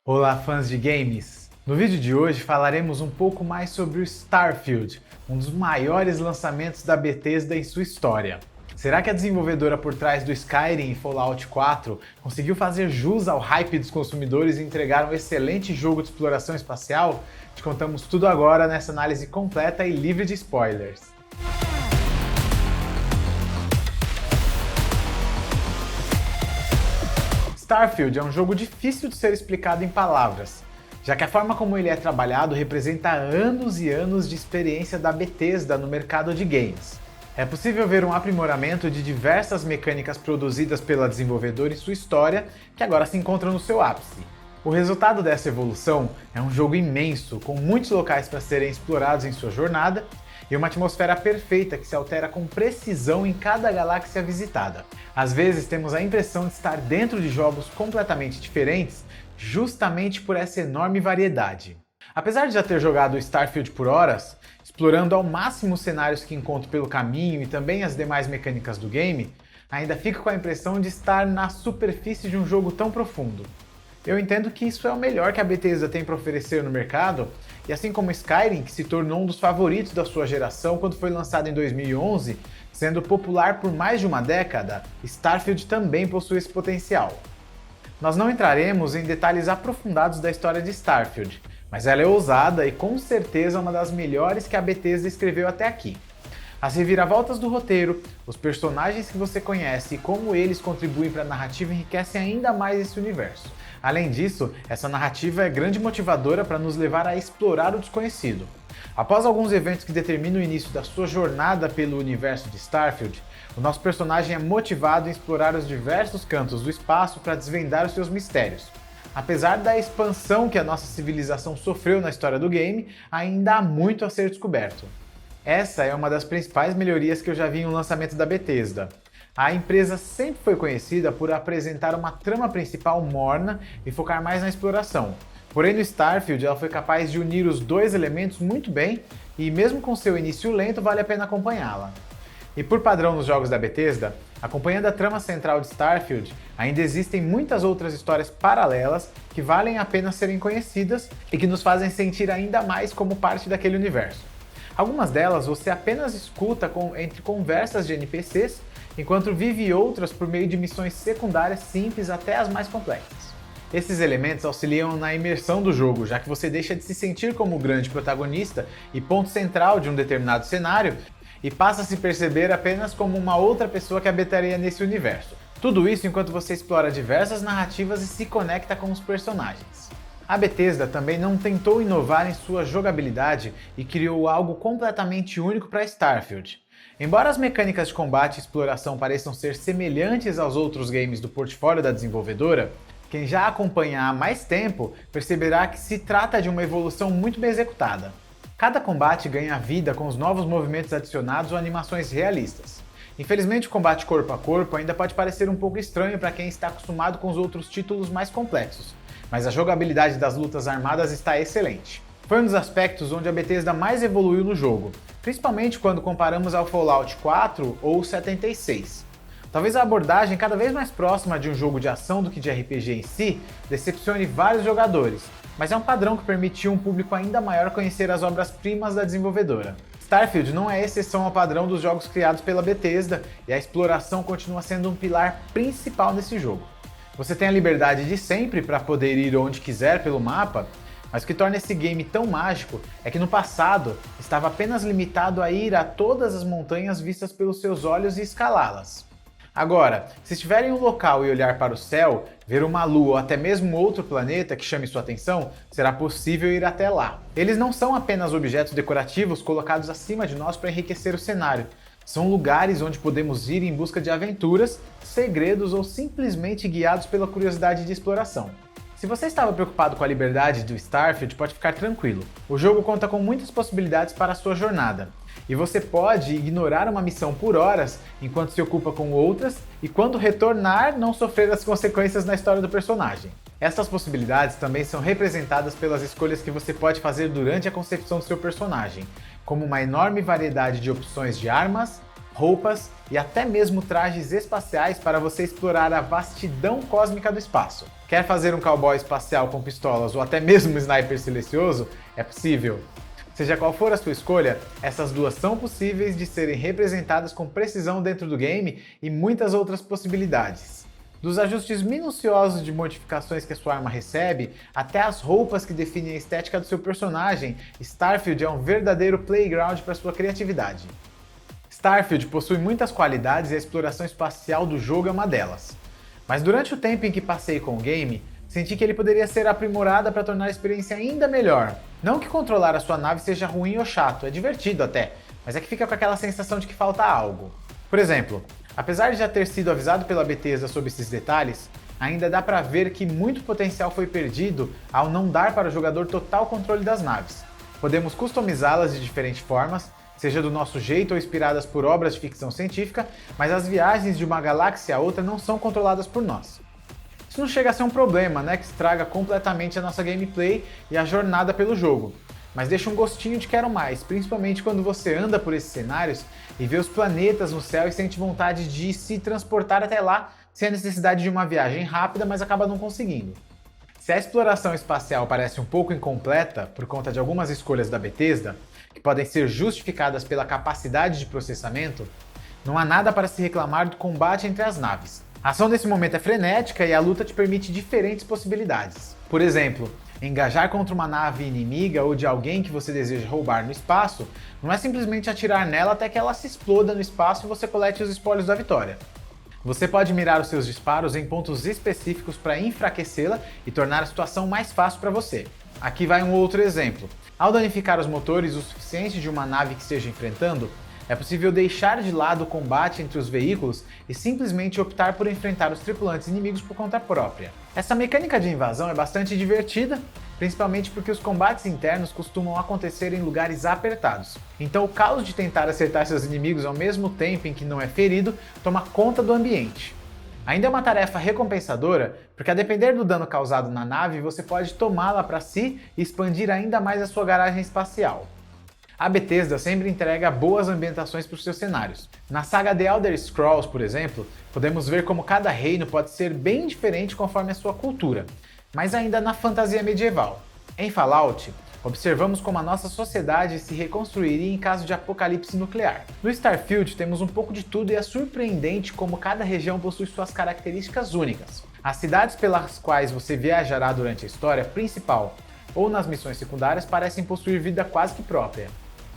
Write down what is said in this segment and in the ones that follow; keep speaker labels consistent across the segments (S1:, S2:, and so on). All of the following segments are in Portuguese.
S1: Olá, fãs de games! No vídeo de hoje falaremos um pouco mais sobre o Starfield, um dos maiores lançamentos da Bethesda em sua história. Será que a desenvolvedora por trás do Skyrim e Fallout 4 conseguiu fazer jus ao hype dos consumidores e entregar um excelente jogo de exploração espacial? Te contamos tudo agora nessa análise completa e livre de spoilers. Starfield é um jogo difícil de ser explicado em palavras, já que a forma como ele é trabalhado representa anos e anos de experiência da Bethesda no mercado de games. É possível ver um aprimoramento de diversas mecânicas produzidas pela desenvolvedora em sua história, que agora se encontram no seu ápice. O resultado dessa evolução é um jogo imenso, com muitos locais para serem explorados em sua jornada, e uma atmosfera perfeita que se altera com precisão em cada galáxia visitada. Às vezes temos a impressão de estar dentro de jogos completamente diferentes, justamente por essa enorme variedade. Apesar de já ter jogado Starfield por horas, explorando ao máximo os cenários que encontro pelo caminho e também as demais mecânicas do game, ainda fico com a impressão de estar na superfície de um jogo tão profundo. Eu entendo que isso é o melhor que a Bethesda tem para oferecer no mercado, e assim como Skyrim, que se tornou um dos favoritos da sua geração quando foi lançado em 2011, sendo popular por mais de uma década, Starfield também possui esse potencial. Nós não entraremos em detalhes aprofundados da história de Starfield, mas ela é ousada e com certeza uma das melhores que a Bethesda escreveu até aqui. As reviravoltas do roteiro, os personagens que você conhece e como eles contribuem para a narrativa enriquecem ainda mais esse universo. Além disso, essa narrativa é grande motivadora para nos levar a explorar o desconhecido. Após alguns eventos que determinam o início da sua jornada pelo universo de Starfield, o nosso personagem é motivado em explorar os diversos cantos do espaço para desvendar os seus mistérios. Apesar da expansão que a nossa civilização sofreu na história do game, ainda há muito a ser descoberto. Essa é uma das principais melhorias que eu já vi em um lançamento da Bethesda. A empresa sempre foi conhecida por apresentar uma trama principal morna e focar mais na exploração. Porém, no Starfield ela foi capaz de unir os dois elementos muito bem e, mesmo com seu início lento, vale a pena acompanhá-la. E por padrão nos jogos da Bethesda, acompanhando a trama central de Starfield, ainda existem muitas outras histórias paralelas que valem a pena serem conhecidas e que nos fazem sentir ainda mais como parte daquele universo. Algumas delas você apenas escuta entre conversas de NPCs, enquanto vive outras por meio de missões secundárias simples até as mais complexas. Esses elementos auxiliam na imersão do jogo, já que você deixa de se sentir como o grande protagonista e ponto central de um determinado cenário e passa a se perceber apenas como uma outra pessoa que habitaria nesse universo. Tudo isso enquanto você explora diversas narrativas e se conecta com os personagens. A Bethesda também não tentou inovar em sua jogabilidade e criou algo completamente único para Starfield. Embora as mecânicas de combate e exploração pareçam ser semelhantes aos outros games do portfólio da desenvolvedora, quem já acompanha há mais tempo perceberá que se trata de uma evolução muito bem executada. Cada combate ganha vida com os novos movimentos adicionados ou animações realistas. Infelizmente, o combate corpo a corpo ainda pode parecer um pouco estranho para quem está acostumado com os outros títulos mais complexos, mas a jogabilidade das lutas armadas está excelente. Foi um dos aspectos onde a Bethesda mais evoluiu no jogo, principalmente quando comparamos ao Fallout 4 ou 76. Talvez a abordagem cada vez mais próxima de um jogo de ação do que de RPG em si decepcione vários jogadores, mas é um padrão que permitiu um público ainda maior conhecer as obras-primas da desenvolvedora. Starfield não é exceção ao padrão dos jogos criados pela Bethesda e a exploração continua sendo um pilar principal nesse jogo. Você tem a liberdade de sempre para poder ir onde quiser pelo mapa, mas o que torna esse game tão mágico é que no passado estava apenas limitado a ir a todas as montanhas vistas pelos seus olhos e escalá-las. Agora, se estiver em um local e olhar para o céu, ver uma lua ou até mesmo outro planeta que chame sua atenção, será possível ir até lá. Eles não são apenas objetos decorativos colocados acima de nós para enriquecer o cenário. São lugares onde podemos ir em busca de aventuras, segredos ou simplesmente guiados pela curiosidade de exploração. Se você estava preocupado com a liberdade do Starfield, pode ficar tranquilo. O jogo conta com muitas possibilidades para a sua jornada. E você pode ignorar uma missão por horas enquanto se ocupa com outras e quando retornar não sofrer as consequências na história do personagem. Essas possibilidades também são representadas pelas escolhas que você pode fazer durante a concepção do seu personagem, como uma enorme variedade de opções de armas, roupas e até mesmo trajes espaciais para você explorar a vastidão cósmica do espaço. Quer fazer um cowboy espacial com pistolas ou até mesmo um sniper silencioso? É possível. Seja qual for a sua escolha, essas duas são possíveis de serem representadas com precisão dentro do game e muitas outras possibilidades. Dos ajustes minuciosos de modificações que a sua arma recebe, até as roupas que definem a estética do seu personagem, Starfield é um verdadeiro playground para sua criatividade. Starfield possui muitas qualidades e a exploração espacial do jogo é uma delas. Mas durante o tempo em que passei com o game, senti que ele poderia ser aprimorado para tornar a experiência ainda melhor. Não que controlar a sua nave seja ruim ou chato, é divertido até, mas é que fica com aquela sensação de que falta algo. Por exemplo, apesar de já ter sido avisado pela Bethesda sobre esses detalhes, ainda dá para ver que muito potencial foi perdido ao não dar para o jogador total controle das naves. Podemos customizá-las de diferentes formas, seja do nosso jeito ou inspiradas por obras de ficção científica, mas as viagens de uma galáxia a outra não são controladas por nós. Isso não chega a ser um problema, né, que estraga completamente a nossa gameplay e a jornada pelo jogo, mas deixa um gostinho de quero mais, principalmente quando você anda por esses cenários e vê os planetas no céu e sente vontade de se transportar até lá sem a necessidade de uma viagem rápida, mas acaba não conseguindo. Se a exploração espacial parece um pouco incompleta por conta de algumas escolhas da Bethesda, que podem ser justificadas pela capacidade de processamento, não há nada para se reclamar do combate entre as naves. A ação nesse momento é frenética e a luta te permite diferentes possibilidades. Por exemplo, engajar contra uma nave inimiga ou de alguém que você deseja roubar no espaço não é simplesmente atirar nela até que ela se exploda no espaço e você colete os espólios da vitória. Você pode mirar os seus disparos em pontos específicos para enfraquecê-la e tornar a situação mais fácil para você. Aqui vai um outro exemplo. Ao danificar os motores o suficiente de uma nave que esteja enfrentando, é possível deixar de lado o combate entre os veículos e simplesmente optar por enfrentar os tripulantes inimigos por conta própria. Essa mecânica de invasão é bastante divertida, principalmente porque os combates internos costumam acontecer em lugares apertados. Então o caos de tentar acertar seus inimigos ao mesmo tempo em que não é ferido toma conta do ambiente. Ainda é uma tarefa recompensadora, porque a depender do dano causado na nave, você pode tomá-la para si e expandir ainda mais a sua garagem espacial. A Bethesda sempre entrega boas ambientações para os seus cenários. Na saga The Elder Scrolls, por exemplo, podemos ver como cada reino pode ser bem diferente conforme a sua cultura, mas ainda na fantasia medieval. Em Fallout, observamos como a nossa sociedade se reconstruiria em caso de apocalipse nuclear. No Starfield temos um pouco de tudo e é surpreendente como cada região possui suas características únicas. As cidades pelas quais você viajará durante a história principal ou nas missões secundárias parecem possuir vida quase que própria.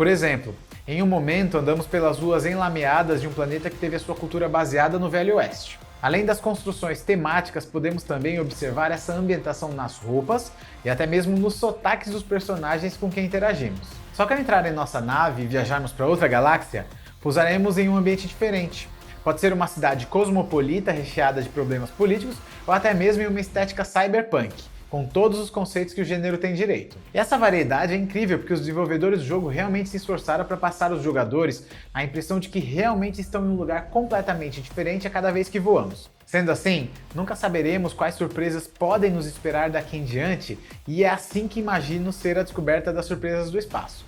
S1: Por exemplo, em um momento andamos pelas ruas enlameadas de um planeta que teve a sua cultura baseada no Velho Oeste. Além das construções temáticas, podemos também observar essa ambientação nas roupas e até mesmo nos sotaques dos personagens com quem interagimos. Só que ao entrar em nossa nave e viajarmos para outra galáxia, pousaremos em um ambiente diferente. Pode ser uma cidade cosmopolita recheada de problemas políticos ou até mesmo em uma estética cyberpunk, com todos os conceitos que o gênero tem direito. E essa variedade é incrível porque os desenvolvedores do jogo realmente se esforçaram para passar aos jogadores a impressão de que realmente estão em um lugar completamente diferente a cada vez que voamos. Sendo assim, nunca saberemos quais surpresas podem nos esperar daqui em diante, e é assim que imagino ser a descoberta das surpresas do espaço.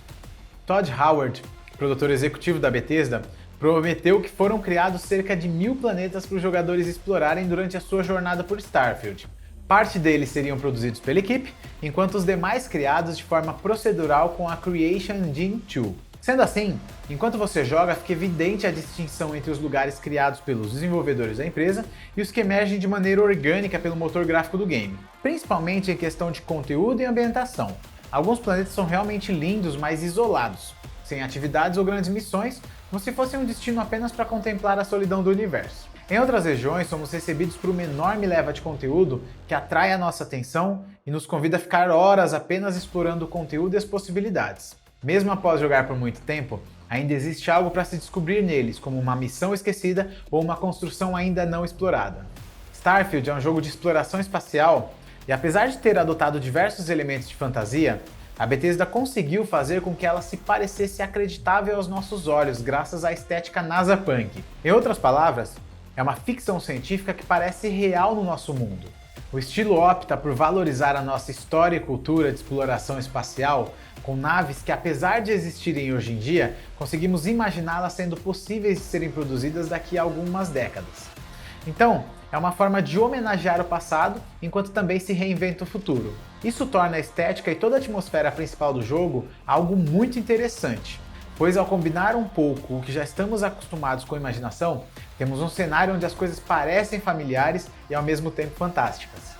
S1: Todd Howard, produtor executivo da Bethesda, prometeu que foram criados cerca de 1000 planetas para os jogadores explorarem durante a sua jornada por Starfield. Parte deles seriam produzidos pela equipe, enquanto os demais criados de forma procedural com a Creation Engine 2. Sendo assim, enquanto você joga, fica evidente a distinção entre os lugares criados pelos desenvolvedores da empresa e os que emergem de maneira orgânica pelo motor gráfico do game, principalmente em questão de conteúdo e ambientação. Alguns planetas são realmente lindos, mas isolados, sem atividades ou grandes missões, como se fosse um destino apenas para contemplar a solidão do universo. Em outras regiões, somos recebidos por uma enorme leva de conteúdo que atrai a nossa atenção e nos convida a ficar horas apenas explorando o conteúdo e as possibilidades. Mesmo após jogar por muito tempo, ainda existe algo para se descobrir neles, como uma missão esquecida ou uma construção ainda não explorada. Starfield é um jogo de exploração espacial e, apesar de ter adotado diversos elementos de fantasia, a Bethesda conseguiu fazer com que ela se parecesse acreditável aos nossos olhos graças à estética NASA Punk. Em outras palavras, é uma ficção científica que parece real no nosso mundo. O estilo opta por valorizar a nossa história e cultura de exploração espacial, com naves que, apesar de existirem hoje em dia, conseguimos imaginá-las sendo possíveis de serem produzidas daqui a algumas décadas. Então, é uma forma de homenagear o passado, enquanto também se reinventa o futuro. Isso torna a estética e toda a atmosfera principal do jogo algo muito interessante, pois ao combinar um pouco o que já estamos acostumados com a imaginação, temos um cenário onde as coisas parecem familiares e ao mesmo tempo fantásticas.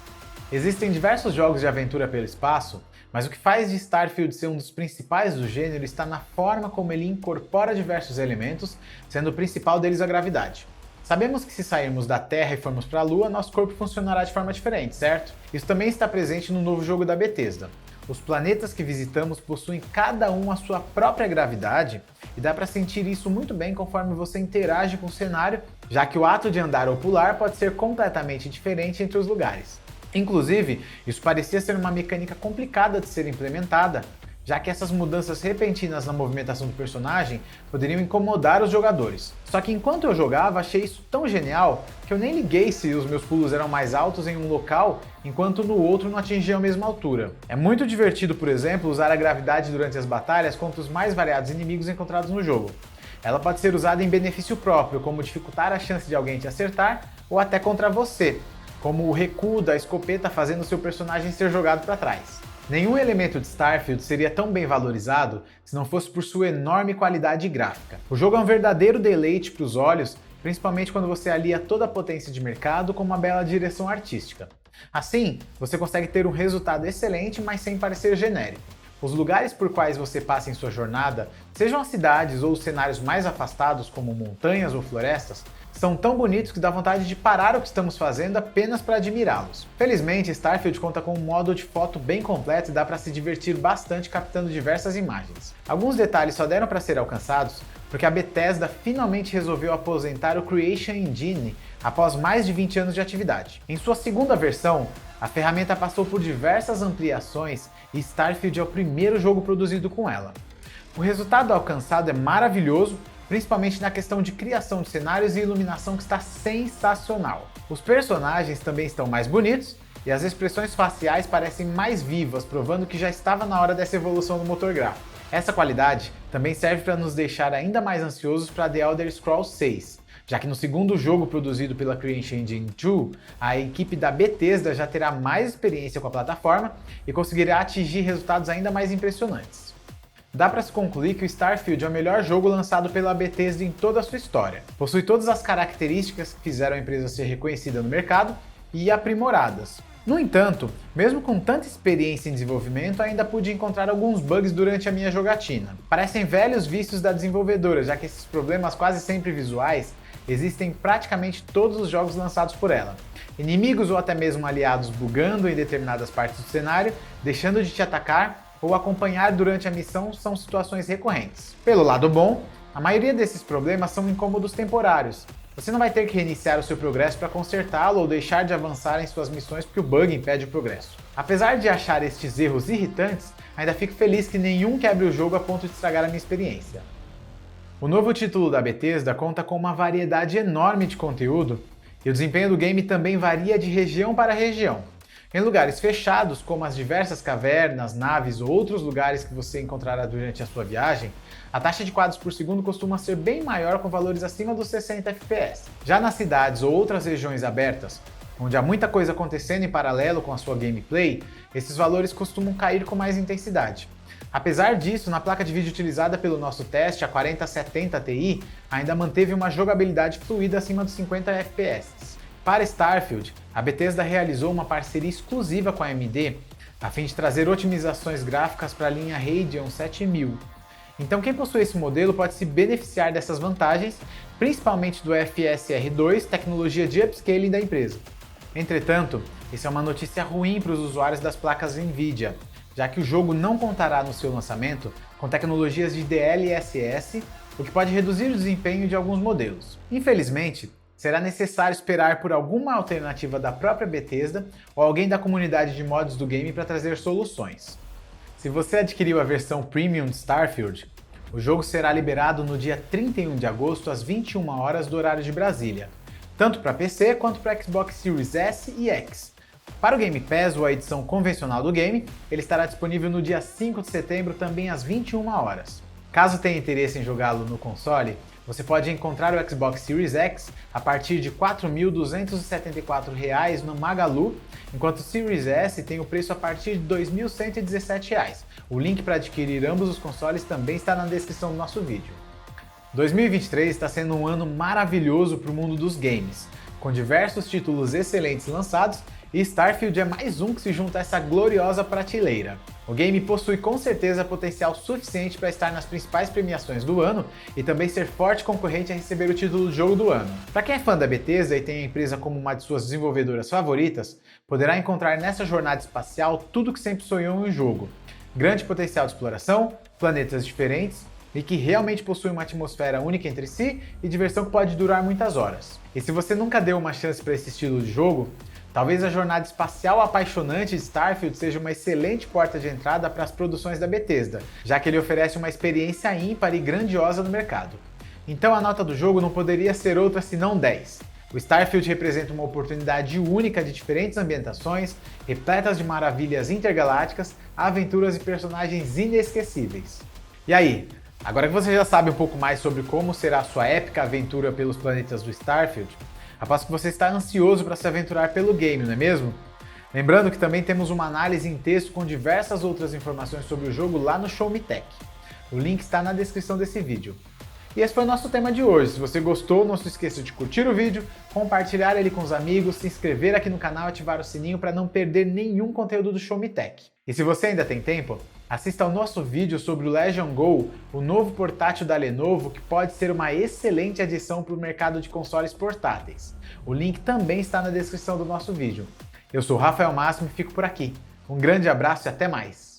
S1: Existem diversos jogos de aventura pelo espaço, mas o que faz de Starfield ser um dos principais do gênero está na forma como ele incorpora diversos elementos, sendo o principal deles a gravidade. Sabemos que se sairmos da Terra e formos para a Lua, nosso corpo funcionará de forma diferente, certo? Isso também está presente no novo jogo da Bethesda. Os planetas que visitamos possuem cada um a sua própria gravidade, e dá para sentir isso muito bem conforme você interage com o cenário, já que o ato de andar ou pular pode ser completamente diferente entre os lugares. Inclusive, isso parecia ser uma mecânica complicada de ser implementada, já que essas mudanças repentinas na movimentação do personagem poderiam incomodar os jogadores. Só que enquanto eu jogava, achei isso tão genial que eu nem liguei se os meus pulos eram mais altos em um local, enquanto no outro não atingiam a mesma altura. É muito divertido, por exemplo, usar a gravidade durante as batalhas contra os mais variados inimigos encontrados no jogo. Ela pode ser usada em benefício próprio, como dificultar a chance de alguém te acertar, ou até contra você, como o recuo da escopeta fazendo seu personagem ser jogado para trás. Nenhum elemento de Starfield seria tão bem valorizado se não fosse por sua enorme qualidade gráfica. O jogo é um verdadeiro deleite para os olhos, principalmente quando você alia toda a potência de mercado com uma bela direção artística. Assim, você consegue ter um resultado excelente, mas sem parecer genérico. Os lugares por quais você passa em sua jornada, sejam as cidades ou os cenários mais afastados, como montanhas ou florestas, são tão bonitos que dá vontade de parar o que estamos fazendo apenas para admirá-los. Felizmente, Starfield conta com um modo de foto bem completo e dá para se divertir bastante captando diversas imagens. Alguns detalhes só deram para ser alcançados porque a Bethesda finalmente resolveu aposentar o Creation Engine após mais de 20 anos de atividade. Em sua segunda versão, a ferramenta passou por diversas ampliações e Starfield é o primeiro jogo produzido com ela. O resultado alcançado é maravilhoso, principalmente na questão de criação de cenários e iluminação que está sensacional. Os personagens também estão mais bonitos e as expressões faciais parecem mais vivas, provando que já estava na hora dessa evolução do motor gráfico. Essa qualidade também serve para nos deixar ainda mais ansiosos para The Elder Scrolls 6, já que no segundo jogo produzido pela Creation Engine 2, a equipe da Bethesda já terá mais experiência com a plataforma e conseguirá atingir resultados ainda mais impressionantes. Dá para se concluir que o Starfield é o melhor jogo lançado pela Bethesda em toda a sua história. Possui todas as características que fizeram a empresa ser reconhecida no mercado e aprimoradas. No entanto, mesmo com tanta experiência em desenvolvimento, ainda pude encontrar alguns bugs durante a minha jogatina. Parecem velhos vícios da desenvolvedora, já que esses problemas quase sempre visuais existem em praticamente todos os jogos lançados por ela. Inimigos ou até mesmo aliados bugando em determinadas partes do cenário, deixando de te atacar ou acompanhar durante a missão são situações recorrentes. Pelo lado bom, a maioria desses problemas são incômodos temporários. Você não vai ter que reiniciar o seu progresso para consertá-lo ou deixar de avançar em suas missões porque o bug impede o progresso. Apesar de achar estes erros irritantes, ainda fico feliz que nenhum quebre o jogo a ponto de estragar a minha experiência. O novo título da Bethesda conta com uma variedade enorme de conteúdo e o desempenho do game também varia de região para região. Em lugares fechados, como as diversas cavernas, naves ou outros lugares que você encontrará durante a sua viagem, a taxa de quadros por segundo costuma ser bem maior com valores acima dos 60 FPS. Já nas cidades ou outras regiões abertas, onde há muita coisa acontecendo em paralelo com a sua gameplay, esses valores costumam cair com mais intensidade. Apesar disso, na placa de vídeo utilizada pelo nosso teste, a 4070 Ti, ainda manteve uma jogabilidade fluida acima dos 50 FPS. Para Starfield, a Bethesda realizou uma parceria exclusiva com a AMD a fim de trazer otimizações gráficas para a linha Radeon 7000. Então quem possui esse modelo pode se beneficiar dessas vantagens, principalmente do FSR2, tecnologia de upscaling da empresa. Entretanto, isso é uma notícia ruim para os usuários das placas NVIDIA, já que o jogo não contará no seu lançamento com tecnologias de DLSS, o que pode reduzir o desempenho de alguns modelos. Infelizmente, será necessário esperar por alguma alternativa da própria Bethesda ou alguém da comunidade de mods do game para trazer soluções. Se você adquiriu a versão Premium de Starfield, o jogo será liberado no dia 31 de agosto às 21 horas do horário de Brasília, tanto para PC quanto para Xbox Series S e X, Para o Game Pass ou a edição convencional do game, ele estará disponível no dia 5 de setembro, também às 21 horas. Caso tenha interesse em jogá-lo no console, você pode encontrar o Xbox Series X a partir de R$ 4.274 no Magalu, enquanto o Series S tem o preço a partir de R$ 2.117. O link para adquirir ambos os consoles também está na descrição do nosso vídeo. 2023 está sendo um ano maravilhoso para o mundo dos games, com diversos títulos excelentes lançados, e Starfield é mais um que se junta a essa gloriosa prateleira. O game possui com certeza potencial suficiente para estar nas principais premiações do ano e também ser forte concorrente a receber o título de jogo do ano. Para quem é fã da Bethesda e tem a empresa como uma de suas desenvolvedoras favoritas, poderá encontrar nessa jornada espacial tudo que sempre sonhou em um jogo. Grande potencial de exploração, planetas diferentes, e que realmente possui uma atmosfera única entre si e diversão que pode durar muitas horas. E se você nunca deu uma chance para esse estilo de jogo, talvez a jornada espacial apaixonante de Starfield seja uma excelente porta de entrada para as produções da Bethesda, já que ele oferece uma experiência ímpar e grandiosa no mercado. Então a nota do jogo não poderia ser outra senão 10. O Starfield representa uma oportunidade única de diferentes ambientações, repletas de maravilhas intergalácticas, aventuras e personagens inesquecíveis. E aí? Agora que você já sabe um pouco mais sobre como será a sua épica aventura pelos planetas do Starfield, aposto que você está ansioso para se aventurar pelo game, não é mesmo? Lembrando que também temos uma análise em texto com diversas outras informações sobre o jogo lá no Show Me Tech. O link está na descrição desse vídeo. E esse foi o nosso tema de hoje. Se você gostou, não se esqueça de curtir o vídeo, compartilhar ele com os amigos, se inscrever aqui no canal e ativar o sininho para não perder nenhum conteúdo do Show Me Tech. E se você ainda tem tempo, assista ao nosso vídeo sobre o Legion Go, o novo portátil da Lenovo que pode ser uma excelente adição para o mercado de consoles portáteis. O link também está na descrição do nosso vídeo. Eu sou o Rafael Máximo e fico por aqui. Um grande abraço e até mais!